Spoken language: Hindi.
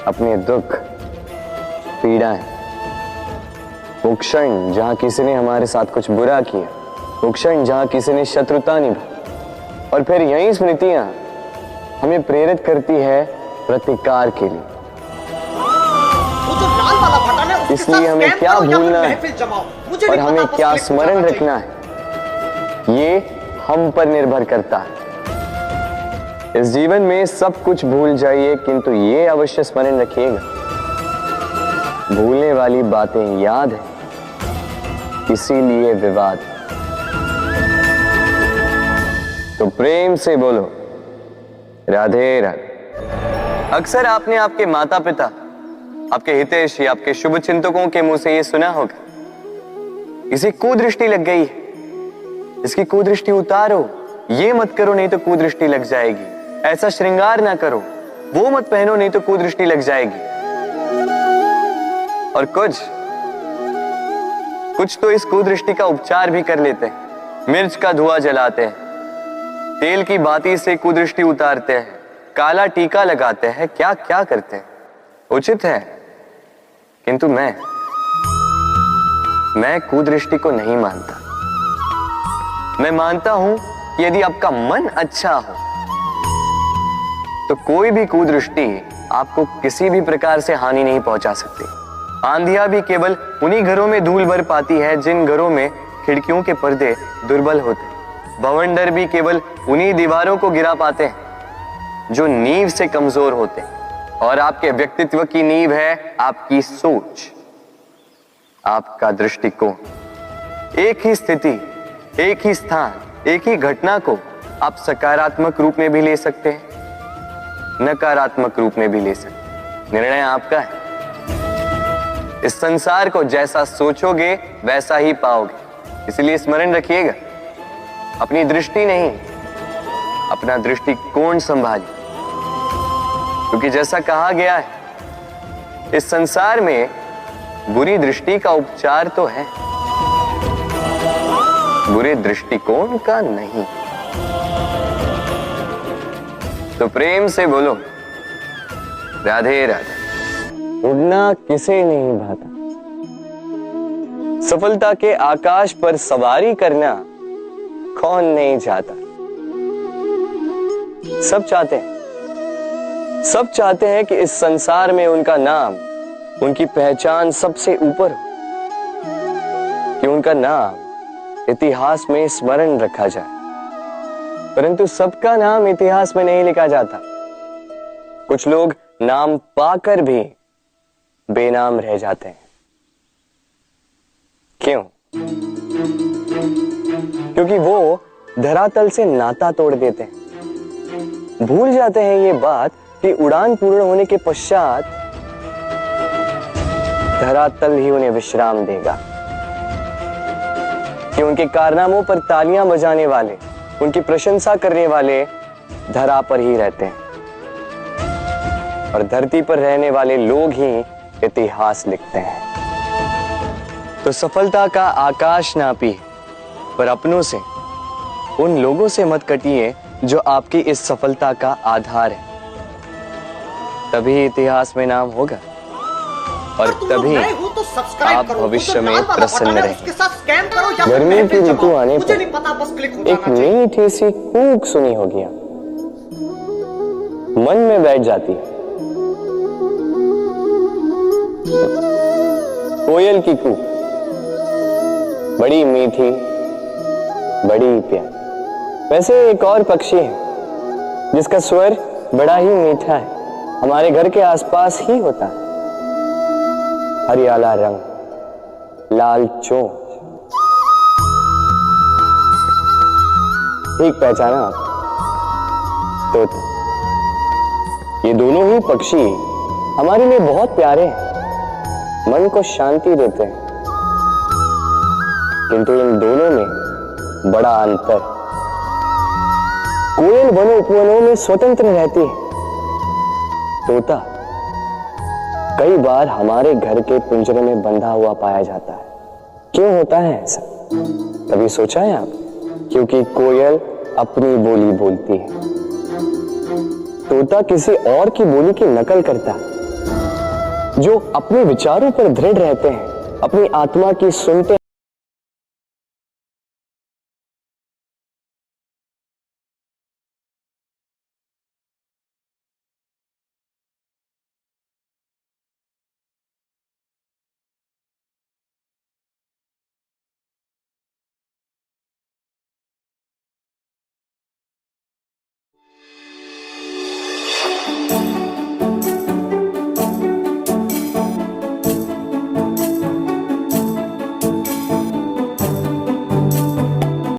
अपने दुख, पीड़ाएं, वो क्षण जहां किसी ने हमारे साथ कुछ बुरा किया, वो क्षण जहां किसी ने शत्रुता निभाई, और फिर यही स्मृतियां हमें प्रेरित करती है प्रतिकार के लिए। इसलिए हमें क्या भूलना है और हमें क्या स्मरण रखना है, ये हम पर निर्भर करता है। इस जीवन में सब कुछ भूल जाइए, किंतु ये अवश्य स्मरण रखिएगा, भूलने वाली बातें याद है, इसीलिए विवाद। तो प्रेम से बोलो राधे राधे। अक्सर आपने आपके माता पिता, आपके हितैषी, आपके शुभ चिंतकों के मुंह से यह सुना होगा, इसे कुदृष्टि लग गई है, इसकी कुदृष्टि उतारो, ये मत करो नहीं तो कुदृष्टि लग जाएगी, ऐसा श्रृंगार ना करो, वो मत पहनो नहीं तो कुदृष्टि लग जाएगी। और कुछ तो इस कुदृष्टि का उपचार भी कर लेते हैं, मिर्च का धुआं जलाते हैं, तेल की बाती से कुदृष्टि उतारते हैं, काला टीका लगाते हैं, क्या क्या करते हैं, उचित है। किंतु मैं कुदृष्टि को नहीं मानता। मैं मानता हूं कि यदि आपका मन अच्छा हो तो कोई भी कुदृष्टि आपको किसी भी प्रकार से हानि नहीं पहुंचा सकती। आंधियां भी केवल उन्हीं घरों में धूल भर पाती है जिन घरों में खिड़कियों के पर्दे दुर्बल होते हैं। भवंडर भी केवल उन्हीं दीवारों को गिरा पाते हैं जो नींव से कमजोर होते हैं। और आपके व्यक्तित्व की नींव है आपकी सोच, आपका दृष्टिकोण। एक ही स्थिति, एक ही स्थान, एक ही घटना को आप सकारात्मक रूप में भी ले सकते हैं, नकारात्मक रूप में भी ले सकते हैं। निर्णय आपका है। इस संसार को जैसा सोचोगे वैसा ही पाओगे। इसलिए स्मरण रखिएगा, अपनी दृष्टि नहीं, अपना दृष्टिकोण संभालिए। क्योंकि जैसा कहा गया है, इस संसार में बुरी दृष्टि का उपचार तो है, बुरे दृष्टिकोण का नहीं। तो प्रेम से बोलो राधे राधे। उड़ना किसे नहीं भाता, सफलता के आकाश पर सवारी करना कौन नहीं चाहता। सब चाहते हैं कि इस संसार में उनका नाम, उनकी पहचान सबसे ऊपर हो, कि उनका नाम इतिहास में स्मरण रखा जाए। परंतु सबका नाम इतिहास में नहीं लिखा जाता। कुछ लोग नाम पाकर भी बेनाम रह जाते हैं। क्यों? क्योंकि वो धरातल से नाता तोड़ देते हैं। भूल जाते हैं ये बात कि उड़ान पूर्ण होने के पश्चात धरातल ही उन्हें विश्राम देगा, कि उनके कारनामों पर तालियां बजाने वाले, उनकी प्रशंसा करने वाले धरा पर ही रहते हैं, और धरती पर रहने वाले लोग ही इतिहास लिखते हैं। तो सफलता का आकाश नापी, पर अपनों से, उन लोगों से मत कटिए जो आपकी इस सफलता का आधार है। तभी इतिहास में नाम होगा, और तभी आप भविष्य में प्रसन्न रहेंगे। गर्मी की ऋतु आने पर एक मीठी सी कूक सुनी होगी, मन में बैठ जाती है। कोयल की कूक, बड़ी मीठी, बड़ी प्यारी। वैसे एक और पक्षी है जिसका स्वर बड़ा ही मीठा है, हमारे घर के आसपास ही होता है। हरियाला रंग, लाल चोंच। ठीक पहचाना आप? तोता। ये दोनों ही पक्षी हमारे लिए बहुत प्यारे हैं, मन को शांति देते हैं। किंतु इन दोनों में बड़ा अंतर है। कोयल वनों उपवनों में स्वतंत्र रहती है, तोता कई बार हमारे घर के पिंजरे में बंधा हुआ पाया जाता है। क्यों होता है ऐसा? कभी सोचा है आप? क्योंकि कोयल अपनी बोली बोलती है, तोता किसी और की बोली की नकल करता है। जो अपने विचारों पर दृढ़ रहते हैं, अपनी आत्मा की सुनते